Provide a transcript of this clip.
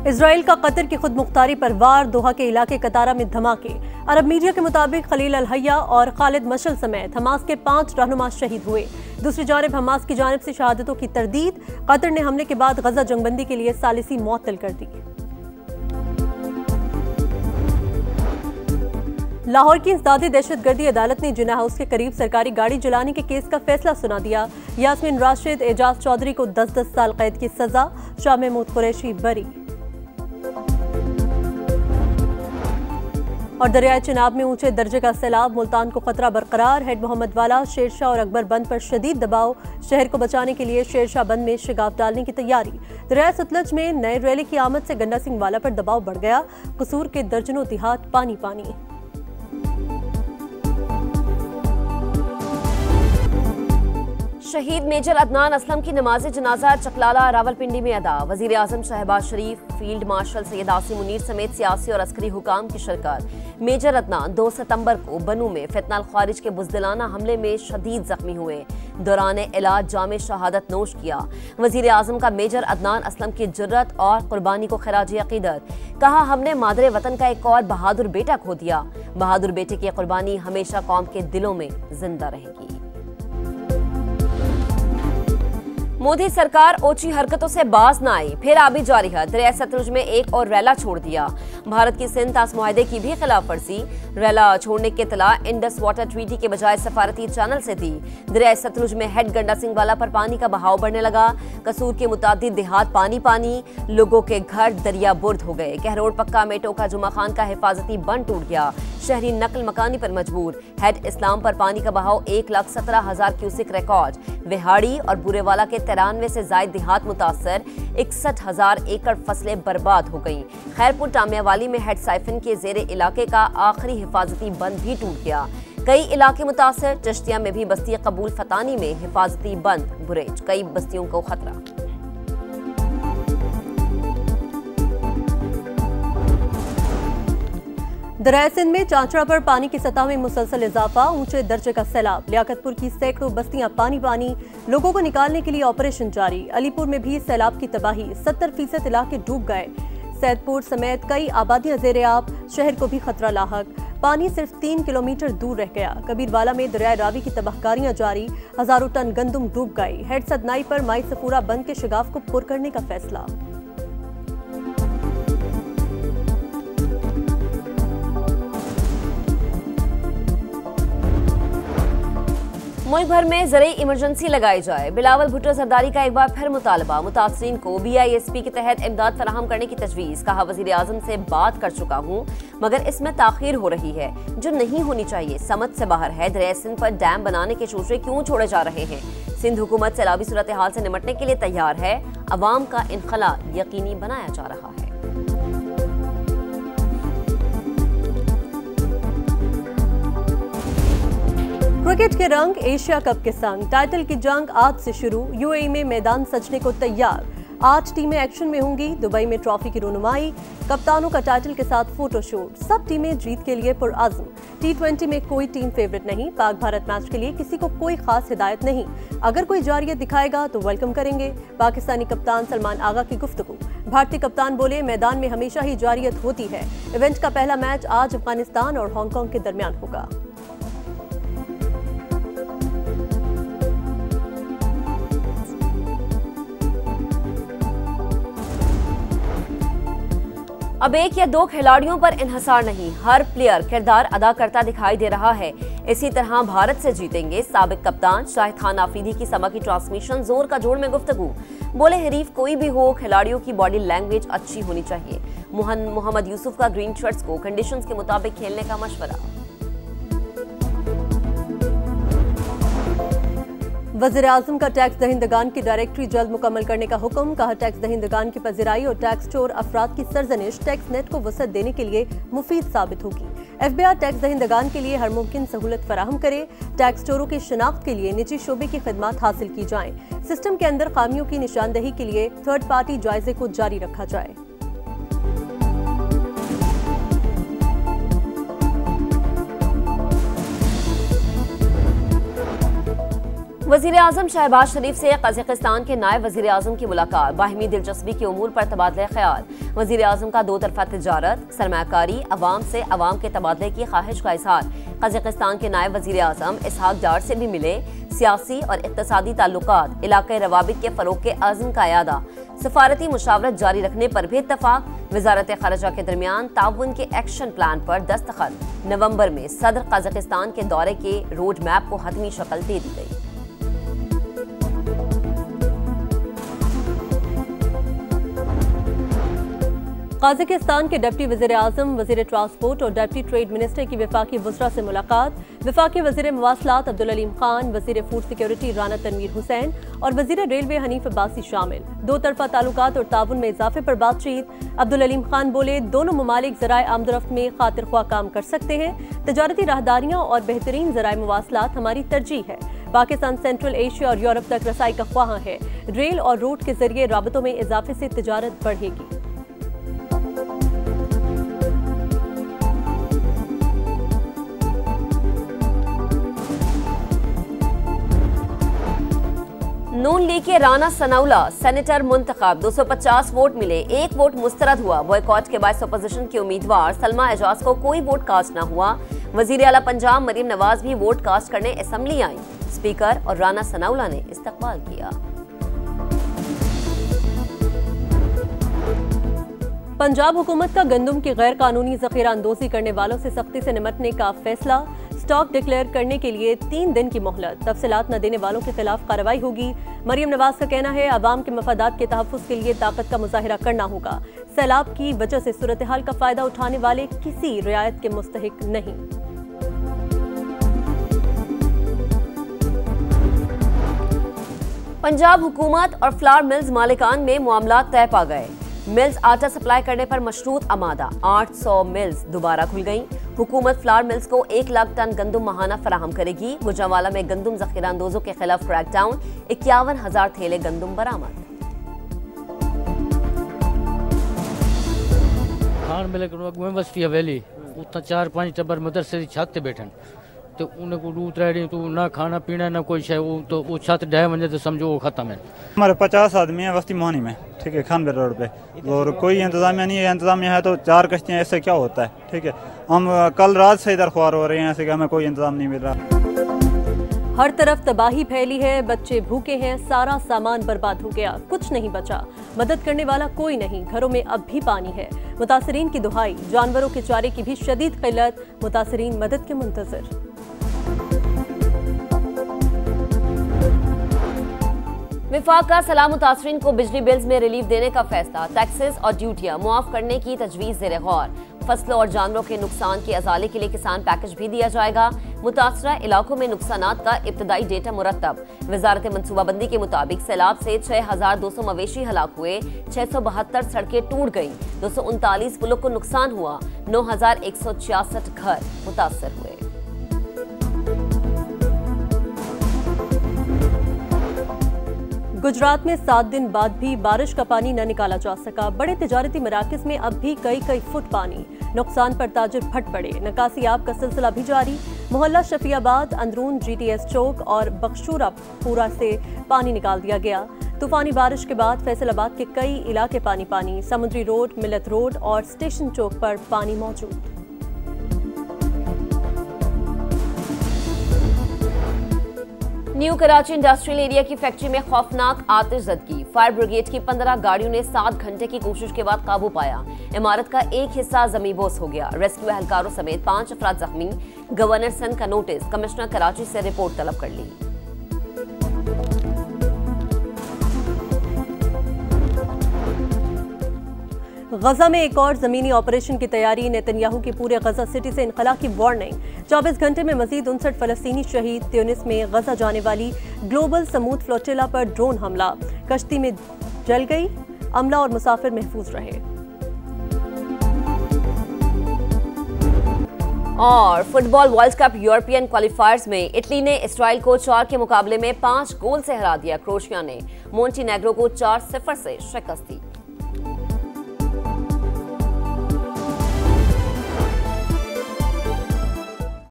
Israel का Qatar की खुद मुख्तारी पर वार, दोहा के इलाके कतारा में धमाके। अरब मीडिया के मुताबिक खलील अल हया और खालिद मशल समेत हमास के 5 रहनुमा शहीद हुए। दूसरी जानब हमास की जानिब से शहादतों की तरदीद। कतर ने हमले के बाद गजा जंगबंदी के लिए सालिसी मुअत्तल कर दी। लाहौर की इंसदादी दहशतगर्दी अदालत ने जिन्ना हाउस के करीब सरकारी गाड़ी जलाने के केस का फैसला सुना दिया। यास्मीन राशिद, एजाज चौधरी को 10-10 साल कैद की सजा। शाह महमूद कुरैशी बरी। और दरियाए चिनाब में ऊंचे दर्जे का सैलाब, मुल्तान को खतरा बरकरार। हेड मोहम्मद वाला, शेरशाह और अकबर बंद पर शदीद दबाव। शहर को बचाने के लिए शेरशाह बंद में शिगाफ डालने की तैयारी। दरियाए सतलज में नए रैली की आमद से गंडा सिंह वाला पर दबाव बढ़ गया। कसूर के दर्जनों देहात पानी पानी। शहीद मेजर अदनान असलम की नमाज जनाजा चकलाला रावलपिंडी में अदा। वजीर आजम शहबाज शरीफ, फील्ड मार्शल सैयद आसिम मुनीर समेत सियासी और अस्करी हुकाम की शिरकत। मेजर अदनान 2 सितंबर को बनू में फितनाल ख्वारिज के बुज़दिलाना हमले में शदीद जख्मी हुए। दौरान इलाज जामे शहादत नोश किया। वजीर आजम का मेजर अदनान असलम की जुर्रत और कुर्बानी को खराज अकीदत। कहा, हमने मादरे वतन का एक और बहादुर बेटा खो दिया। बहादुर बेटे की कुर्बानी हमेशा कौम के दिलों में जिंदा रहेगी। मोदी सरकार ओछी हरकतों से बाज न आई, फिर आबी जारी है। दरिया सतलुज में एक और रैला छोड़ दिया। भारत की सिंध तास मुआहदे की भी खिलाफ वर्जी। रैला छोड़ने की इत्तला इंडस वाटर ट्रीटी के बजाय सफारती चैनल से दी। दरिया सतलुज में हेड गंडा सिंह वाला पर पानी का बहाव बढ़ने लगा। कसूर के मुतादिद देहात पानी पानी। लोगों के घर दरिया बुर्द हो गए। कहरोड पक्का मेटो का जुमा खान का हिफाजती बंद टूट गया। शहरी नकल मकानी पर मजबूर। हेड इस्लाम पर पानी का बहाव 1,17,000 क्यूसिक रिकॉर्ड। विहाड़ी और बुरेवाला के 93 से जायद देहात मुतासर। 61,000 एकड़ फसलें बर्बाद हो गईं। खैरपुर टामियावाली में हेड साइफन के जेरे इलाके का आखिरी हिफाजती बंद भी टूट गया। कई इलाके मुतासर। चश्तिया में भी बस्ती कबूल फतानी में हिफाजती बंद बुरेज। कई बस्तियों को खतरा। दरिया सिंध में चांचड़ा पर पानी की सतह में मुसलसल इजाफा, ऊंचे दर्जे का सैलाब। लियाकतपुर की सैकड़ों बस्तियां पानी पानी। लोगों को निकालने के लिए ऑपरेशन जारी। अलीपुर में भी सैलाब की तबाही, 70% इलाके डूब गए। सैदपुर समेत कई आबादियां ज़ेरे आब। शहर को भी खतरा लाहक। पानी सिर्फ 3 किलोमीटर दूर रह गया। कबीरवाला में दरिया रावी की तबाहकारियां जारी। हजारों टन गंदुम डूब गई। हेड सदनाई पर माई सफूरा बंद के शिगाफ को पुर करने का फैसला। मुल्क भर में ज़रूरी इमरजेंसी लगाई जाए। बिलावल भुट्टो जरदारी का एक बार फिर मुतालबा। मुतासरीन को BISP के तहत इमदाद फराहम करने की तजवीज़। कहा, वज़ीर आज़म से बात कर चुका हूँ मगर इसमें ताख़ीर हो रही है जो नहीं होनी चाहिए, समझ से बाहर है। दरिया सिंध पर डैम बनाने के शोशे क्यों छोड़े जा रहे हैं? सिंध हुकूमत सैलाबी सूरत हाल से निपटने के लिए तैयार है। अवाम का इनखला यकीनी बनाया जा रहा है। क्रिकेट के रंग एशिया कप के संग। टाइटल की जंग आज से शुरू। UAE में मैदान सजने को तैयार। 8 टीमें एक्शन में होंगी। दुबई में ट्रॉफी की रुनुमाई। कप्तानों का टाइटल के साथ फोटोशूट। सब टीमें जीत के लिए पुरअज़्म। T20 में कोई टीम फेवरेट नहीं। पाक भारत मैच के लिए किसी को कोई खास हिदायत नहीं। अगर कोई जारियत दिखाएगा तो वेलकम करेंगे। पाकिस्तानी कप्तान सलमान आगा की गुफ्तगू। भारतीय कप्तान बोले, मैदान में हमेशा ही जारियत होती है। इवेंट का पहला मैच आज अफगानिस्तान और हांगकांग के दरमियान होगा। अब एक या दो खिलाड़ियों पर इन्हसार नहीं, हर प्लेयर किरदार अदा करता दिखाई दे रहा है। इसी तरह भारत से जीतेंगे। साबिक कप्तान शाहिद खान आफरीदी की समा की ट्रांसमिशन जोर का जोड़ में गुफ्तगू। बोले, हरीफ कोई भी हो, खिलाड़ियों की बॉडी लैंग्वेज अच्छी होनी चाहिए। मोहम्मद यूसुफ का ग्रीन शर्ट्स को कंडीशंस के मुताबिक खेलने का मशवरा। वज़ीर आज़म का टैक्स दहिंदगान की डायरेक्टरी जल्द मुकम्मल करने का हुक्म। कहा, टैक्स दहिंदगान की पज़िराई और टैक्स चोर अफराद की सरजनिश टैक्स नेट को वसअत देने के लिए मुफीद साबित होगी। FBI टैक्स दहिंदगान के लिए हर मुमकिन सहूलत फराहम करे। टैक्स चोरों की शिनाख्त के लिए निजी शोबे की खिदमात हासिल की जाएं। सिस्टम के अंदर खामियों की निशानदही के लिए थर्ड पार्टी जायजे को जारी रखा जाए। वजीर आजम शहबाज शरीफ से कजाकिस्तान के नायब वजीर आजम की मुलाकात, बाहिमी दिलचस्पी के उमूर पर तबादला ख्याल। वजीर आजम का दो तरफा तिजारत, सरमाकारी, अवाम से अवाम के तबादले की ख्वाहिश का इजहार। कजाकिस्तान के नायब वजीर आजम इसहाक डार से भी मिले, सियासी और इक्तसादी ताल्लुकात, इलाके रवाबित के फरोग के अज़्म का यादा। सफारती मुशावरत जारी रखने पर भी इत्तफाक। वजारत खारजा के दरमियान ताउन के एक्शन प्लान पर दस्तखत। नवंबर में सदर कजाकिस्तान के दौरे के रोड मैप को हतमी शक्ल दे दी गई। कजाकिस्तान के डिप्टी वज़ीर आज़म, वज़ीर ट्रांसपोर्ट और डिप्टी ट्रेड मिनिस्टर की वफाकी वज़रा से मुलाकात। वफाकी वज़ीर मवासलात अब्दुल अलीम खान, वज़ीर फूड सिक्योरिटी राना तनवीर हुसैन और वज़ीर रेलवे हनीफ अब्बासी शामिल। दो तरफा ताल्लुकात और ताउन में इजाफे पर बातचीत। अब्दुल अलीम खान बोले, दोनों ममालिक ज़राए आमदरफ्त में खातिर ख्वाह काम कर सकते हैं। तजारती राहदारियाँ और बेहतरीन ज़राए मवासलात हमारी तरजीह है। पाकिस्तान सेंट्रल एशिया और यूरोप तक रसाई का ख्वाह है। रेल और रोड के जरिए राबतों में इजाफे से तजारत बढ़ेगी। नून लीग के राना सनाउल्लाह सेनेटर मुंतखब, 250 वोट मिले, 1 वोट मुस्तरद हुआ। बॉयकॉट के बाद अपोजिशन के उम्मीदवार सलमा एजाज को कोई वोट कास्ट न हुआ। वजीर आला पंजाब मरियम नवाज भी वोट कास्ट करने असेंबली आई। स्पीकर और राना सनाउल्लाह ने इस्तकबाल किया। पंजाब हुकूमत का गंदम की गैर कानूनी जखीरा अंदोजी करने वालों से सख्ती से निपटने का फैसला। स्टॉक डिक्लेयर करने के लिए 3 दिन की मोहलत। तफसीलात न देने वालों के खिलाफ कार्रवाई होगी। मरियम नवाज का कहना है, अवाम के मफादात के तहफ़्फ़ुज़ के लिए ताकत का मुजाहिरा करना होगा। सैलाब की वजह से सूरत हाल का फायदा उठाने वाले किसी रियायत के मुस्तहिक नहीं। पंजाब हुकूमत और फ्लावर मिल्स मालिकान में मामलात तय पा गए। मिल्स आटा सप्लाई करने पर मशरूत आमादा। 800 मिल्स दोबारा खुल गईं। हुकूमत फ्लावर मिल्स को 1 लाख टन गंदम माहाना फराहम करेगी। गुजरांवाला में गंदम जखीरा अंदोजों के खिलाफ क्रैकडाउन, 51,000 थैले गंदम बरामद। खान मिले यूनिवर्सिटी हवेली उतना 4-5 टब्बर मदरसे की छत ते बैठन तो उन्हें को दूत रह रही तो ना खाना पीना ना कोई शय, तो वो छत ढह वजे तो समझो वो खत्म है। हमारे 50 आदमी है बस्ती मोहानी में, ठीक है, खानबेर रोड पे, और कोई इंतजामिया नहीं है। इंतजामिया है तो 4 कश्तियाँ, ऐसे क्या होता है, ठीक है। हम कल रात से इधर ख्वार हो रहे हैं, ऐसे कि हमें कोई इंतजाम नहीं मिल रहा। हर तरफ तबाही फैली है, बच्चे भूखे हैं, सारा सामान बर्बाद हो गया, कुछ नहीं बचा। मदद करने वाला कोई नहीं, घरों में अब भी पानी है। मुतासरीन की दुहाई, जानवरों के चारे की भी शदीद किल्लत, मुतासरीन मदद के मुंतजर। विफाक का सलाह मुतासरीन को बिजली बिल्स में रिलीफ देने का फैसला। टैक्सेस और ड्यूटियां मुआफ करने की तजवीज़ ज़ेर गौर। फसलों और जानवरों के नुकसान के अजाले के लिए किसान पैकेज भी दिया जाएगा। मुतासरा इलाकों में नुकसानात का इब्तदाई डेटा मुरतब। वजारत मनसूबाबंदी के मुताबिक सैलाब से 6,200 मवेशी हलाक हुए, 672 सड़कें टूट गईं, 239 पुलों को नुकसान हुआ, 9,166 घर मुतासर हुए। गुजरात में 7 दिन बाद भी बारिश का पानी न निकाला जा सका। बड़े तिजारती मराकज़ में अब भी कई फुट पानी। नुकसान पर ताजिर फट पड़े। निकासी आब का सिलसिला भी जारी। मोहल्ला शफियाबाद, अंदरून GTS चौक और बख्शूरा पूरा से पानी निकाल दिया गया। तूफानी बारिश के बाद फैसलाबाद के कई इलाके पानी। समुद्री रोड, मिलत रोड और स्टेशन चौक पर पानी मौजूद। न्यू कराची इंडस्ट्रियल एरिया की फैक्ट्री में खौफनाक आतिशज़दगी। फायर ब्रिगेड की 15 गाड़ियों ने 7 घंटे की कोशिश के बाद काबू पाया। इमारत का एक हिस्सा ज़मींबोस हो गया। रेस्क्यू एहलकारों समेत 5 अफराद जख्मी। गवर्नर सिंध का नोटिस, कमिश्नर कराची से रिपोर्ट तलब कर ली। गजा में एक और जमीनी ऑपरेशन की तैयारी। नेतन्याहू की पूरे गजा सिटी से इनखला की वार्निंग। 24 घंटे में मजीद 59 फलस्तीनी शहीद। त्यूनिस में गजा जाने वाली ग्लोबल समूद फ्लोटिला पर ड्रोन हमला। कश्ती में जल गई, अमला और मुसाफिर महफूज रहे। और फुटबॉल वर्ल्ड कप यूरोपियन क्वालिफायर्स में इटली ने इसराइल को 4 के मुकाबले में 5 गोल से हरा दिया। क्रोएशिया ने मोंटीनेग्रो को 4-0 से शिकस्त दी।